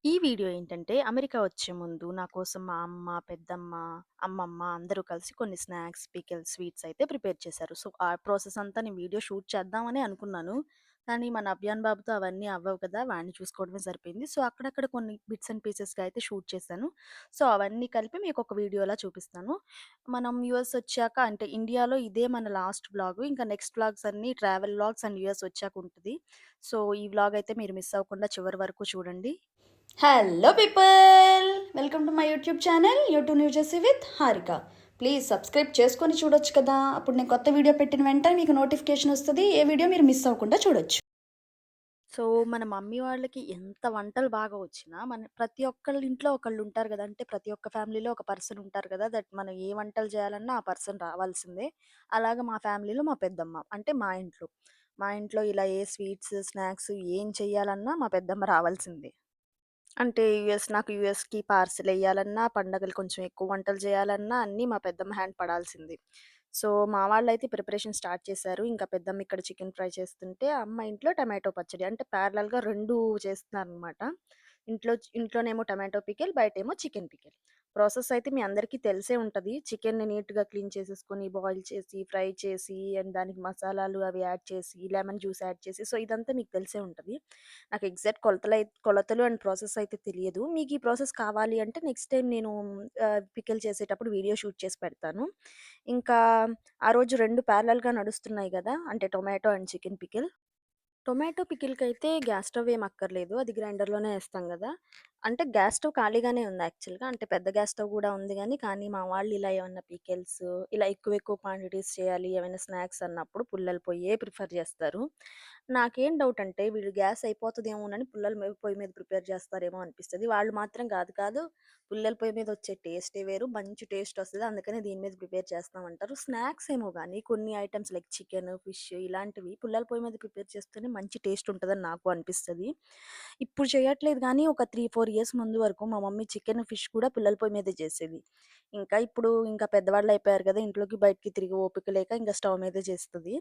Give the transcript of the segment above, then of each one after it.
ఈ వీడియో ఏంటంటే, అమెరికా వచ్చే ముందు నా కోసం మా అమ్మ, పెద్దమ్మ, అమ్మమ్మ అందరూ కలిసి కొన్ని స్నాక్స్, పికిల్స్, స్వీట్స్ అయితే ప్రిపేర్ చేశారు. సో, ఆ ప్రాసెస్ అంతా నేను వీడియో షూట్ చేద్దామనే అనుకున్నాను. కానీ మన అభియాన్ బాబుతో అవన్నీ అవ్వవు కదా! వాడిని చూసుకోవడమే సరిపోయింది. సో, అక్కడక్కడ కొన్ని బిట్స్ అండ్ పీసెస్‌గా అయితే షూట్ చేశాను. సో, అవన్నీ కలిపి మీకొక వీడియోలా చూపిస్తాను. మనం యూఎస్ వచ్చాక అంటే ఇండియాలో ఇదే మన లాస్ట్ వ్లాగు. ఇంకా నెక్స్ట్ వ్లాగ్స్ అన్నీ ట్రావెల్ వ్లాగ్స్ అండ్ యూఎస్ వచ్చాక ఉంటది. సో, ఈ వ్లాగ్ అయితే మీరు మిస్ అవ్వకుండా చివరి వరకు చూడండి. Hello people, welcome to my YouTube channel YouTube new Jersey with Harika. Please subscribe చేసుకొని చూడొచ్చు కదా. అప్పుడు నేను కొత్త వీడియో పెట్టిన వెంటనే మీకు నోటిఫికేషన్ వస్తుంది. ఏ వీడియో మీరు మిస్ అవ్వకుండా చూడొచ్చు. సో, మన మమ్మీ వాళ్ళకి ఎంత వంటలు బాగా వచ్చినా, ప్రతి ఒక్కళ్ళ ఇంట్లో ఒకళ్ళుంటారు గదా! అంటే ప్రతి ఒక్క ఫ్యామిలీలో ఒక పర్సన్ ఉంటారు గదా! మనం ఏ వంటలు చేయాలన్నా ఆ పర్సన్ రావాల్సిందే. అలాగా మా ఫ్యామిలీలో మా పెద్దమ్మ. అంటే మా ఇంట్లో. మా ఇంట్లో ఇలా ఏ స్వీట్స్, స్నాక్స్ ఏం చెయ్యాలన్నా మా పెద్దమ్మ రావాల్సిందే. అంటే నాకు యూఎస్‌కి పార్సెలెయ్యాలన్నా, పండగలు కొంచెం ఎక్కువ వంటలు చేయాలన్నా అన్నీ మా పెద్దమ్మ హ్యాండ్ పడాల్సింది. సో, మా వాళ్ళైతే ప్రిపరేషన్ స్టార్ట్ చేశారు. ఇంకా పెద్దమ్మ ఇక్కడ చికెన్ ఫ్రై చేస్తుంటే, అమ్మ ఇంట్లో టమాటో పచ్చడి. అంటే ప్యారలల్‌గా 2 చేస్తున్నారనమాట. ఇంట్లోనేమో టమాటో పికిల్, బయటేమో చికెన్ పికిల్. ప్రాసెస్ అయితే మీ అందరికీ తెలిసే ఉంటది. చికెన్‌ని నీట్‌గా క్లీన్ చేసేసుకొని, బాయిల్ చేసి, ఫ్రై చేసి అండ్ దానికి మసాలాలు అవి యాడ్ చేసి, లెమన్ జ్యూస్ యాడ్ చేసి, సో, ఇదంతా మీకు తెలిసే ఉంటది. నాకు ఎగ్జాక్ట్ కొలతలు అండ్ ప్రాసెస్ అయితే తెలియదు. మీకు ఈ ప్రాసెస్ కావాలి అంటే నెక్స్ట్ టైమ్ నేను పికిల్ చేసేటప్పుడు వీడియో షూట్ చేసి పెడతాను. ఇంకా ఆ రోజు 2 ప్యారలెల్‌గా నడుస్తున్నాయి గదా! అంటే tomato and chicken pickle. Tomato పికిల్‌కైతే గ్యాస్ స్టవ్ ఏం అక్కర్లేదు. అది గ్రైండర్‌లోనే ఏస్తాం గదా! అంటే గ్యాస్ స్టవ్ ఖాళీగానే ఉంది యాక్చువల్‌గా. అంటే పెద్ద గ్యాస్ స్టవ్ గూడా ఉంది గానీ, కానీ మా వాళ్ళు ఇలా ఏమన్నా పికిల్స్ ఇలా ఎక్కువ ఎక్కువ క్వాంటిటీస్ చేయాలి, ఏమైనా స్నాక్స్ అన్నప్పుడు పుల్లల పొయ్యే ప్రిఫర్ జేస్తారు. నాకేం డౌట్ అంటే వీళ్ళు గ్యాస్ అయిపోతదేమోనని పొయ్యి మీద ప్రిపేర్ జేస్తారేమో అనిపిస్తది. వాళ్ళు మాత్రం కాదు కాదు పుల్లల పొయ్యి మీద వచ్చే టేస్టే వేరు. మంచి టేస్ట్ వస్తది. అందుకనే దీని మీద ప్రిపేర్ చేస్తామంటారు. స్నాక్స్ ఏమో గానీ కొన్ని ఐటెమ్స్ లైక్ చికెన్, ఫిష్ ఇలాంటివి పుల్లల పొయ్యి మీద ప్రిపేర్ చేస్తేనే మంచి టేస్ట్ ఉంటదని నాకు అనిపిస్తది. ఇప్పుడు చేయట్లేదు గానీ ఒక 3, 4 ఇయర్స్ ముందు వరకు మా మమ్మీ చికెన్, ఫిష్ కూడా పుల్లల పొయ్యి మీదే చేసేది. ఇంకా పెద్దవాళ్ళయిపోయారు గదా! ఇంట్లోకి బయటికి తిరిగే ఓపిక లేక ఇంక స్టవ్ మీదే చేస్తది.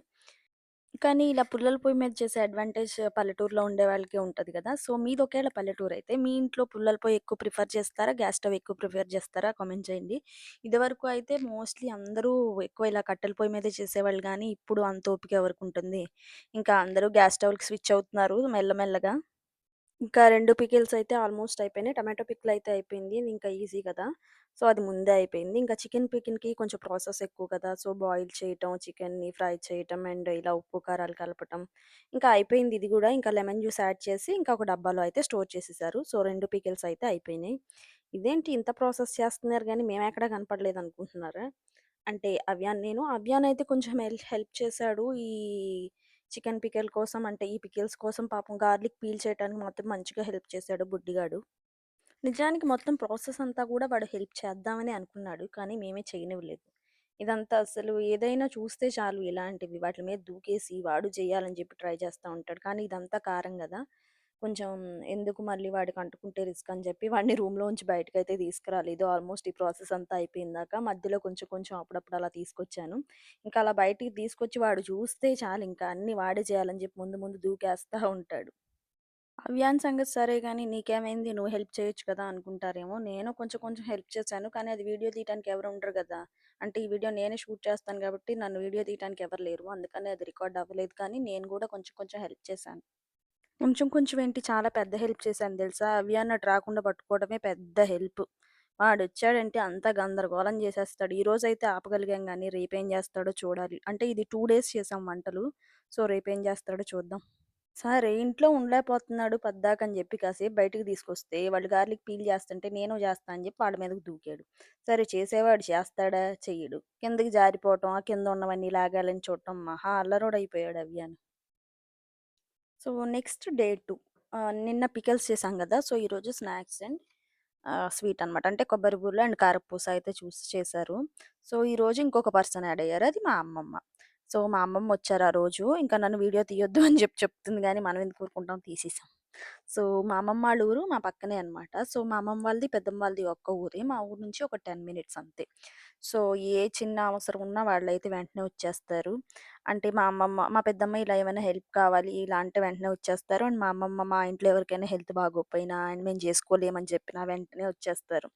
కానీ ఇలా పుల్లల పొయ్యి మీద చేసే అడ్వాంటేజ్ పల్లెటూరులో ఉండే వాళ్ళకే ఉంటది గదా! సో, మీది ఒకేళ పల్లెటూరైతే మీ ఇంట్లో పుల్లల పొయ్యి ఎక్కువ ప్రిఫర్ చేస్తారా? గ్యాస్ స్టవ్ ఎక్కువ ప్రిఫర్ చేస్తారా? కామెంట్ చేయండి. ఇదివరకు అయితే మోస్ట్‌లీ అందరూ ఎక్కువ ఇలా కట్టెల పొయ్యి మీదే చేసేవాళ్ళు గానీ, ఇప్పుడు అంత ఓపిక ఎవరికుంటుంది? ఇంకా అందరూ గ్యాస్ స్టవ్‌లకి స్విచ్ అవుతున్నారు మెల్లమెల్లగా. ఇంకా 2 పికిల్స్ అయితే ఆల్మోస్ట్ అయిపోయినాయి. టమాటో పికిల్ అయితే అయిపోయింది. ఇది ఇంకా ఈజీ కదా! సో, అది ముందే అయిపోయింది. ఇంకా చికెన్ పికిల్‌కి కొంచెం ప్రాసెస్ ఎక్కువ కదా! సో, బాయిల్ చేయటం, చికెన్‌ని ఫ్రై చేయటం అండ్ ఇలా ఉప్పు, కారాలు కలపటం. ఇంకా అయిపోయింది ఇది గూడా. ఇంకా లెమన్ జ్యూస్ యాడ్ చేసి ఇంకా ఒక డబ్బాలో అయితే స్టోర్ చేసేసారు. సో, 2 పికిల్స్ అయితే అయిపోయినాయి. ఇదేంటి ఇంత ప్రాసెస్ చేస్తున్నారు గానీ మేమెక్కడ కనపడలేదనుకుంటున్నారా? అంటే అవ్యాన్ అయితే కొంచెం హెల్ప్ చేశాడు. ఈ చికెన్ పికిల్ కోసం అంటే ఈ పికిల్స్ కోసం పాపం గార్లిక్ పీల్ చేయటానికి మాత్రం మంచిగా హెల్ప్ చేశాడు బుడ్డిగాడు. నిజానికి మొత్తం ప్రాసెస్ అంతా గూడా వాడు హెల్ప్ చేద్దామనే అనుకున్నాడు. కానీ మేమే చేయనివ్వలేదు. ఇదంతా అసలు ఏదైనా చూస్తే చాలు ఇలాంటివి వాటి మీద దూకేసి వాడు చేయాలని చెప్పి ట్రై చేస్తా ఉంటాడు. కానీ ఇదంతా కారం గదా! కొంచెం ఎందుకు మళ్ళీ వాడికి అంటుకుంటే రిస్క్ అని చెప్పి వాడిని రూమ్‌లోంచి బయటకైతే తీసుకురాలేదు. ఆల్మోస్ట్ ఈ ప్రాసెస్ అంతా అయిపోయిందాక. మధ్యలో కొంచెం కొంచెం అప్పుడప్పుడు అలా తీసుకొచ్చాను. ఇంకా అలా బయటికి తీసుకొచ్చి వాడు చూస్తే చాలు ఇంకా అన్నీ వాడే చేయాలని చెప్పి ముందు ముందు దూకేస్తా ఉంటాడు. అవ్యాన్ సంగతి సరే గానీ, నీకేమైంది? నువ్వు హెల్ప్ చేయొచ్చు కదా! అనుకుంటారేమో. నేను కొంచెం కొంచెం హెల్ప్ చేశాను. కానీ అది వీడియో తీయటానికి ఎవరు ఉండరు గదా! అంటే ఈ వీడియో నేనే షూట్ చేస్తాను గాబట్టి, నన్ను వీడియో తీయటానికి ఎవరు లేరు. అందుకని అది రికార్డ్ అవ్వలేదు. కానీ నేను గూడా కొంచెం కొంచెం హెల్ప్ చేశాను. కొంచెం కొంచెం ఏంటి చాలా పెద్ద హెల్ప్ చేశాను తెలుసా! అవ్యాన్ అటు రాకుండా పట్టుకోవడమే పెద్ద హెల్ప్. వాడొచ్చాడంటే అంతా గందరగోళం చేసేస్తాడు. ఈరోజైతే ఆపగలిగాం గానీ, రేపేం చేస్తాడో చూడాలి. అంటే ఇది 2 డేస్ చేశాం వంటలు. సో, రేపేం చేస్తాడో చూద్దాం. సరే ఇంట్లో ఉండలేకపోతున్నాడు పద్దాకని జెప్పి కాసేపు బయటికి తీసుకొస్తే, వాళ్ళు గార్లిక్ పీల్ జేస్తుంటే నేను జేస్తా అని జెప్పి వాళ్ళ మీదకి దూకాడు. సరే చేసేవాడు చేస్తాడా? చెయ్యడు. కిందకి జారిపోవటం, ఆ కింద ఉన్నవన్నీ లాగాలని చూడటం మహా అల్లరోడయిపోయాడు అవ్యాను. సో, నెక్స్ట్ డే 2 నిన్న పికిల్స్ చేశాం గదా! సో, ఈరోజు స్నాక్స్ అండ్ స్వీట్ అనమాట. అంటే కొబ్బరి బూరలు అండ్ కారపూస అయితే చేశారు. సో, ఈరోజు ఇంకొక పర్సన్ యాడ్ అయ్యారు. అది మా అమ్మమ్మ. సో, మా అమ్మమ్మ వచ్చారు ఆ రోజు. ఇంకా నన్ను వీడియో తీయొద్దు అని చెప్తుంది గానీ, మనం ఎందుకు ఊరుకుంటాం తీసేసాం. సో, మా అమ్మమ్మ వాళ్ళ ఊరు మా పక్కనే అనమాట. సో, మా అమ్మమ్మ వాళ్ళది, పెద్దమ్మ వాళ్ళది ఒక్క ఊరే. మా ఊరు నుంచి ఒక 10 మినిట్స్ అంతే. సో, ఏ చిన్న అవసరం ఉన్నా వాళ్ళైతే వెంటనే వచ్చేస్తారు. అంటే మా పెద్దమ్మ ఇలా ఏమైనా హెల్ప్ కావాలి ఇలా అంటే వెంటనే వచ్చేస్తారు. అండ్ మా అమ్మమ్మ మా ఇంట్లో ఎవరికైనా హెల్త్ బాగోకపోయినా అండ్ మేము చేసుకోలేమని చెప్పినా వెంటనే వచ్చేస్తారు.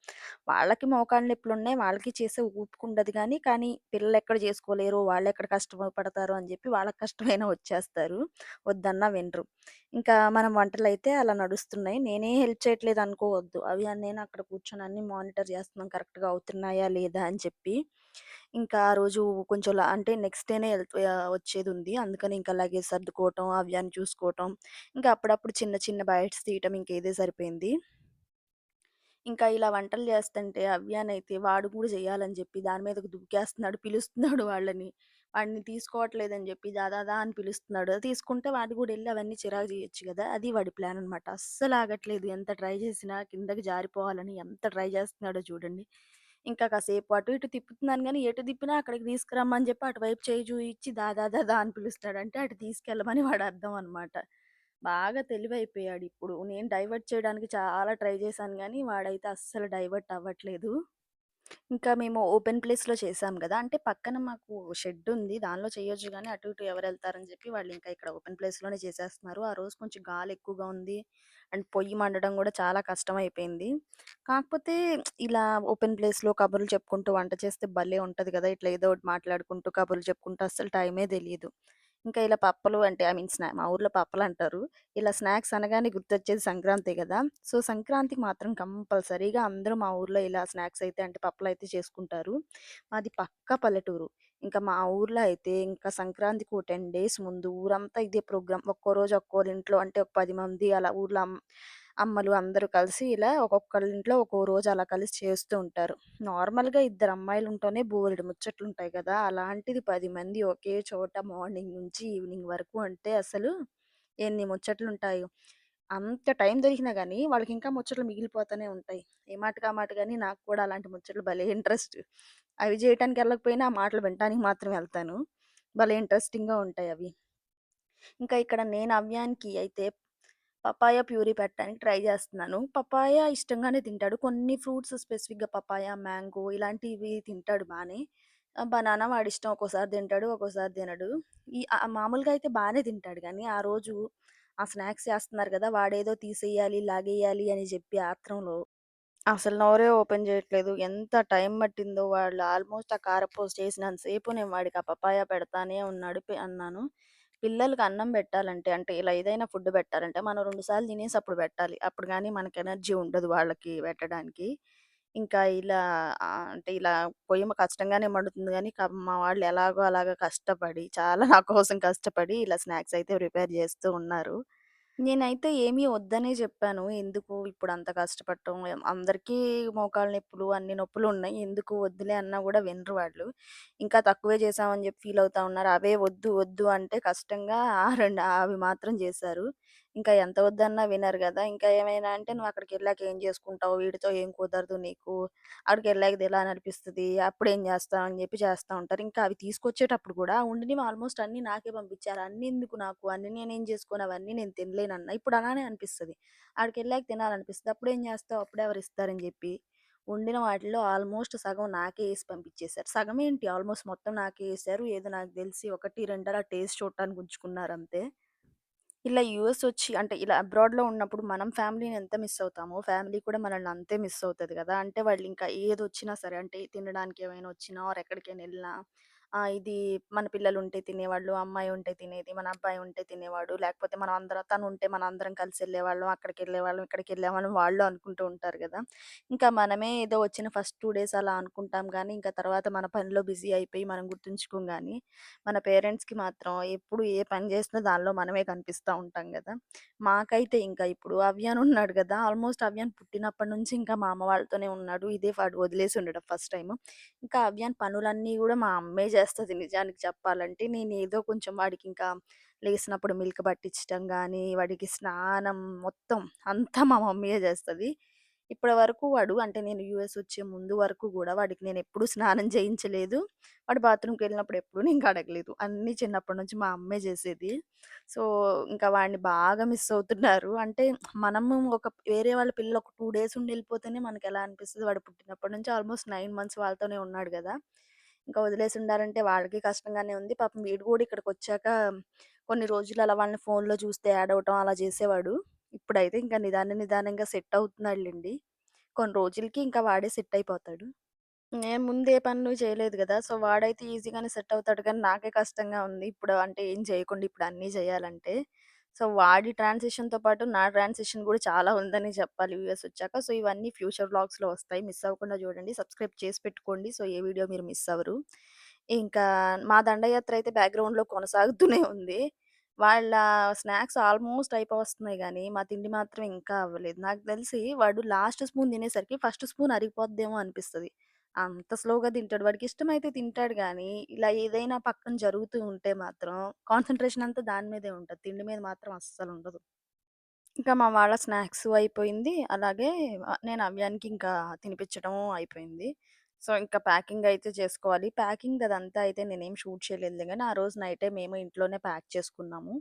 వాళ్ళకి మోకాళ్ళ నొప్పులున్నాయి. వాళ్ళకి చేసే ఓపిక ఉండదు గానీ, కానీ పిల్లలెక్కడ చేసుకోలేరు, వాళ్ళెక్కడ కష్టపడతారు అని చెప్పి వాళ్ళకి కష్టమైనా వచ్చేస్తారు. వద్దన్నా వినరు. ఇంకా మనం వంటలైతే అలా నడుస్తున్నాయి. నేనే హెల్ప్ చేయట్లేదు అనుకోవద్దు. అవి నేను అక్కడ కూర్చొని అన్నీ మానిటర్ చేస్తున్నాను కరెక్ట్‌గా అవుతున్నాయా లేదా అని చెప్పి. ఇంకా ఆ రోజు కొంచెం అంటే నెక్స్ట్ డేనే వచ్చేదుంది. అందుకని ఇంకా లగేజ్ సర్దుకోవటం, అవి అని చూసుకోవటం, ఇంకా అప్పుడప్పుడు చిన్న చిన్న బైట్స్ తీయటం ఇంక ఇదే సరిపోయింది. ఇంకా ఇలా వంటలు చేస్తంటే అవ్యానైతే వాడు కూడా చేయాలని చెప్పి దాని మీదకి దూకేస్తున్నాడు, పిలుస్తున్నాడు వాళ్ళని. వాడిని తీసుకోవట్లేదని చెప్పి దా దా దా అని పిలుస్తున్నాడు. అది తీసుకుంటే వాడు కూడా ఎళ్లి అవన్నీ చిరాకు చేయొచ్చు గదా! అది వాడి ప్లాన్ అనమాట. అస్సలు ఆగట్లేదు. ఎంత ట్రై చేసినా కిందకి జారిపోవాలని ఎంత ట్రై చేస్తున్నాడో చూడండి. ఇంకా కాసేపు అటు ఇటు తిప్పుతున్నాను గానీ, ఎటు తిప్పినా అక్కడికి తీసుకురమ్మని చెప్పి అటువైపు చేయి చూయించి దా దా దా దా అని పిలుస్తాడు. అంటే అటు తీసుకెళ్ళమని వాడి అర్థం అనమాట. బాగా తెలివైపోయాడిప్పుడు. నేను డైవర్ట్ చేయడానికి చాలా ట్రై చేశాను గానీ, వాడైతే అస్సలు డైవర్ట్ అవ్వట్లేదు. ఇంకా మేము ఓపెన్ ప్లేస్‌లో చేశాం గదా! అంటే పక్కన మాకు షెడ్డుంది. దానిలో చేయొచ్చు గానీ, అటు ఇటు ఎవరెళ్తారని చెప్పి వాళ్ళింకా ఇక్కడ ఓపెన్ ప్లేస్‌లోనే చేసేస్తున్నారు. ఆ రోజు కొంచెం గాలెక్కువగా ఉంది. అండ్ పొయ్యి మండడం గూడా చాలా కష్టమైపోయింది. కాకపోతే ఇలా ఓపెన్ ప్లేస్‌లో కబుర్లు చెప్పుకుంటూ వంట చేస్తే భలే ఉంటది గదా! ఇట్లా ఏదో ఒకటి మాట్లాడుకుంటూ, కబుర్లు చెప్పుకుంటూ అస్సలు టైమే తెలీదు. ఇంకా ఇలా పప్పలు అంటే ఐ మీన్ మా ఊర్లో పప్పలంటారు. ఇలా స్నాక్స్ అనగానే గుర్తొచ్చేది సంక్రాంతే గదా! సో, సంక్రాంతికి మాత్రం కంపల్సరీగా అందరూ మా ఊర్లో ఇలా స్నాక్స్ అయితే అంటే పప్పులైతే చేసుకుంటారు. మాది పక్కా పల్లెటూరు. ఇంకా మా ఊర్లో అయితే ఇంకా సంక్రాంతికి ఓ 10 డేస్ ముందు ఊరంతా ఇదే ప్రోగ్రామ్. ఒక్కో రోజు ఒక్కోళ్ళింట్లో అంటే ఒక 10 మంది అలా ఊర్లో అమ్మలు అందరూ కలిసి ఇలా ఒక్కొక్కళ్ళింట్లో ఒక్కో రోజు అలా కలిసి చేస్తూ ఉంటారు. నార్మల్‌గా ఇద్దరు అమ్మాయిలుంటేనే బోలెడు ముచ్చట్లుంటాయి గదా! అలాంటిది 10 మంది ఒకే చోట మార్నింగ్ నుంచి ఈవినింగ్ వరకు అంటే అసలు ఎన్ని ముచ్చట్లుంటాయో. అంత టైం దొరికినా గానీ, వాళ్ళకింకా ముచ్చట్లు మిగిలిపోతూనే ఉంటాయి. ఏ మాటకి ఆ మాట గానీ, నాకు కూడా అలాంటి ముచ్చట్లు భలే ఇంట్రెస్ట్. అవి జేయటానికెళ్ళకపోయినా, ఆ మాటలు వినటానికి మాత్రం ఎళ్తాను. భలే ఇంట్రెస్టింగ్‌గా ఉంటాయవి. ఇంకా ఇక్కడ నేను అవ్యానికి అయితే పపాయ ప్యూరీ పెట్టడానికి ట్రై జేస్తున్నాను. పపాయ ఇష్టంగానే తింటాడు. కొన్ని ఫ్రూట్స్ స్పెసిఫిక్‌గా పపాయ, మ్యాంగో ఇలాంటివి తింటాడు బానే. బనానా వాడిష్టం. ఒక్కోసారి తింటాడు, ఒక్కోసారి తినడు. మామూలుగా అయితే బానే తింటాడు గానీ, ఆ రోజు ఆ స్నాక్స్ చేస్తున్నారు గదా! వాడేదో తీసేయాలి, లాగేయాలి అని జెప్పి ఆత్రంలో అసలు నోరే ఓపెన్ జేయట్లేదు. ఎంత టైం పట్టిందో వాళ్ళు ఆల్‌మోస్ట్ ఆ కారపూస చేసినంత సేపు నేను వాడికి ఆ పపాయ పెడతానే ఉన్నాడు. అన్నాను. పిల్లలకి అన్నం పెట్టాలంటే అంటే ఇలా ఏదైనా ఫుడ్ పెట్టాలంటే మనం 2 సార్లు తినేసి అప్పుడు పెట్టాలి. అప్పుడు గాని మనకి ఎనర్జీ ఉండదు వాళ్ళకి పెట్టడానికి. ఇంకా ఇలా అంటే ఇలా పొయ్యి కష్టంగానే మండుతుంది గానీ మా వాళ్ళు ఎలాగో అలాగా కష్టపడి చాలా నా కోసం కష్టపడి ఇలా స్నాక్స్ అయితే ప్రిపేర్ చేస్తూ ఉన్నారు. నేనైతే ఏమీ వద్దనే జెప్పాను. ఎందుకు ఇప్పుడంత కష్టపడటం, అందరికీ మోకాళ్ళ నొప్పులు, అన్ని నొప్పులున్నాయి. ఎందుకు వద్దులే అన్నా గూడా వినరు వాళ్ళు. ఇంకా తక్కువే చేశామని జెప్పి ఫీలవుతా ఉన్నారు. అవే వద్దు, వద్దు అంటే కష్టంగా ఆ 2 అవి మాత్రం జేశారు. ఇంకా ఎంత వద్దన్నా వినరు గదా! ఇంకా ఏమైనా అంటే, "నువ్వక్కడికెళ్ళాక ఏం జేసుకుంటావు? వీడితో ఏం కుదరదు నీకు. అక్కడికెళ్ళాక తినాలనిపిస్తది. అప్పుడేం జేస్తావు?" అని జెప్పి చేస్తా ఉంటారు. ఇంకా అవి తీసుకొచ్చేటప్పుడు గూడా ఉండనివి ఆల్మోస్ట్ అన్నీ నాకే పంపించారు. అన్నెందుకు నాకు? అన్ని నేనేం జేసుకోను? అవన్నీ నేను తినలేనన్నా. ఇప్పుడు అలానే అనిపిస్తది. ఆడికెళ్ళాక తినాలనిపిస్తది. అప్పుడేం జేస్తావు? అప్పుడెవరిస్తారని జెప్పి. వండిన వాటిల్లో ఆల్మోస్ట్ సగం నాకే ఏసి పంపించేశారు. సగమేంటి ఆల్మోస్ట్ మొత్తం నాకే ఏశారు. ఏదో నాకు దెలిసి 1, 2 అలా టేస్ట్ చూడటానికి ఉంచుకున్నారంతే. ఇలా యూఎసొచ్చి అంటే ఇలా అబ్రాడ్‌లో ఉన్నప్పుడు మనం ఫ్యామిలీని ఎంత మిస్ అవుతామో, ఫ్యామిలీ కూడా మనల్ని అంతే మిస్ అవుతది గదా! అంటే వాళ్ళింకా ఏదొచ్చినా సరే అంటే తినడానికి ఏమైనా వచ్చినా ఆర్ ఎక్కడికైనా ఎళ్ళినా ఇది మన పిల్లలుంటే తినేవాళ్ళు, అమ్మాయి ఉంటే తినేది, మన అబ్బాయి ఉంటే తినేవాడు. లేకపోతే మనం అందరం తనుంటే మనందరం కలిసెళ్ళేవాళ్ళం, అక్కడికెళ్ళేవాళ్ళం, ఇక్కడికెళ్ళామని వాళ్ళు అనుకుంటూ ఉంటారు గదా! ఇంకా మనమే ఏదో వచ్చిన ఫస్ట్ 2 డేస్ అలా అనుకుంటాం గానీ, ఇంకా తర్వాత మన పనిలో బిజీ అయిపోయి మనం గుర్తుంచుకోం గానీ, మన పేరెంట్స్‌కి మాత్రం ఎప్పుడు ఏ పని జేసినా దానిలో మనమే కనిపిస్తా ఉంటాం గదా! మాకైతే ఇంకా ఇప్పుడు అవ్యాన్ ఉన్నాడు గదా! ఆల్‌మోస్ట్ అవ్యాన్ పుట్టినప్పటి నుంచి ఇంకా మా అమ్మ వాళ్ళతోనే ఉన్నాడు. ఇదే వాడు వదిలేసి ఉండడం ఫస్ట్ టైము. ఇంకా అవ్యాన్ పనులన్నీ గూడా మా అమ్మే జేస్తది నిజానికి చెప్పాలంటే. నేనేదో కొంచెం వాడికింకా లేసినప్పుడు మిల్క్ పట్టించటం గానీ, వాడికి స్నానం మొత్తం అంతా మా మమ్మీయే జేస్తది. ఇప్పటి వరకు వాడు అంటే నేను యూఎస్ వచ్చే ముందు వరకు గూడా వాడికి నేనెప్పుడు స్నానం చేయించలేదు. వాడు బాత్రూమ్‌కెళ్ళినప్పుడు ఎప్పుడు నేను కడగలేదు. అన్నీ చిన్నప్పటి నుంచి మా అమ్మే జేసేది. సో, ఇంకా వాడిని బాగా మిస్ అవుతున్నారు. అంటే మనము వేరే వాళ్ళ పిల్లలు ఒక 2 డేస్ ఉండి ఎళ్ళిపోతేనే మనకెలా అనిపిస్తది. వాడు పుట్టినప్పటి నుంచి ఆల్‌మోస్ట్ 9 మంత్స్ వాళ్ళతోనే ఉన్నాడు గదా! ఇంకా వదిలేసి ఉండాలంటే వాళ్ళకి కష్టంగానే ఉంది. పాపం వీడు గూడా ఇక్కడికొచ్చాక కొన్ని రోజులు అలా వాళ్ళని ఫోన్‌లో చూస్తే ఏడవటం అలా చేసేవాడు. ఇప్పుడైతే ఇంకా నిదానంగా సెట్ అవుతున్నాడులెండి. కొన్ని రోజులకి ఇంకా వాడే సెట్ అయిపోతాడు. నేను ముందు ఏ పనులు చేయలేదు గదా! సో, వాడైతే ఈజీగానే సెట్ అవుతాడు కానీ నాకే కష్టంగా ఉంది. ఇప్పుడు అంటే ఏం చేయకుండా ఇప్పుడు అన్నీ చేయాలంటే. సో, వాడి ట్రాన్సిషన్‌తో పాటు నా ట్రాన్సిషన్ గూడా చాలా ఉందని చెప్పాలి యూఎస్ వచ్చాక. సో, ఇవన్నీ ఫ్యూచర్ వ్లాగ్స్‌లో వస్తాయి. మిస్ అవ్వకుండా చూడండి. సబ్స్క్రైబ్ చేసి పెట్టుకోండి. సో, ఏ వీడియో మీరు మిస్ అవ్వరు. ఇంకా మా దండయాత్ర అయితే బ్యాక్‌గ్రౌండ్‌లో కొనసాగుతూనే ఉంది. వాళ్ళ స్నాక్స్ ఆల్మోస్ట్ అయిపోవస్తున్నాయి గానీ, మా తిండి మాత్రం ఇంకా అవ్వలేదు. నాకు తెలిసి వాడు లాస్ట్ స్పూన్ తినేసరికి ఫస్ట్ స్పూన్ అరిగిపోద్దేమో అనిపిస్తది. అంత స్లోగా తింటాడు. వాడికిష్టమైతే తింటాడు గానీ, ఇలా ఏదైనా పక్కన జరుగుతూ ఉంటే మాత్రం కాన్సంట్రేషన్ అంతా దాని మీదే ఉంటది. తిండి మీద మాత్రం అస్సలుండదు. ఇంకా మా వాళ్ళ స్నాక్సు అయిపోయింది. అలాగే నేను అవ్యానికి ఇంకా తినిపించడం అయిపోయింది. సో, ఇంకా ప్యాకింగ్ అయితే చేసుకోవాలి. ప్యాకింగ్ అదంతా అయితే నేనేం షూట్ చేయలేదులే గానీ, ఆ రోజు నైటే మేము ఇంట్లోనే ప్యాక్ చేసుకున్నాము.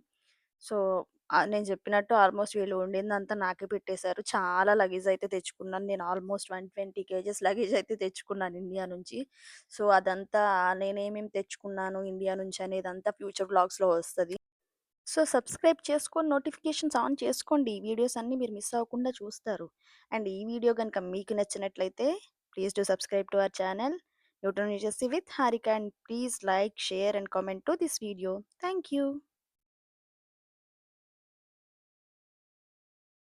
సో, నేను చెప్పినట్టు ఆల్మోస్ట్ వీళ్ళు వండిందంతా నాకే పెట్టేశారు. చాలా లగేజ్ అయితే తెచ్చుకున్నాను. నేను ఆల్మోస్ట్ 120 కేజెస్ లగేజ్ అయితే తెచ్చుకున్నాను ఇండియా నుంచి. సో, అదంతా నేనేమేమి తెచ్చుకున్నాను ఇండియా నుంచి అనేదంతా ఫ్యూచర్ వ్లాగ్స్‌లో వస్తది. సో, సబ్స్క్రైబ్ చేసుకొని నోటిఫికేషన్స్ ఆన్ చేసుకోండి. ఈ వీడియోస్ అన్నీ మీరు మిస్ అవ్వకుండా చూస్తారు. అండ్ ఈ వీడియో గనుక మీకు నచ్చినట్లయితే please do subscribe to our channel. Newton with Harika and please like, share and comment to this video. Thank you.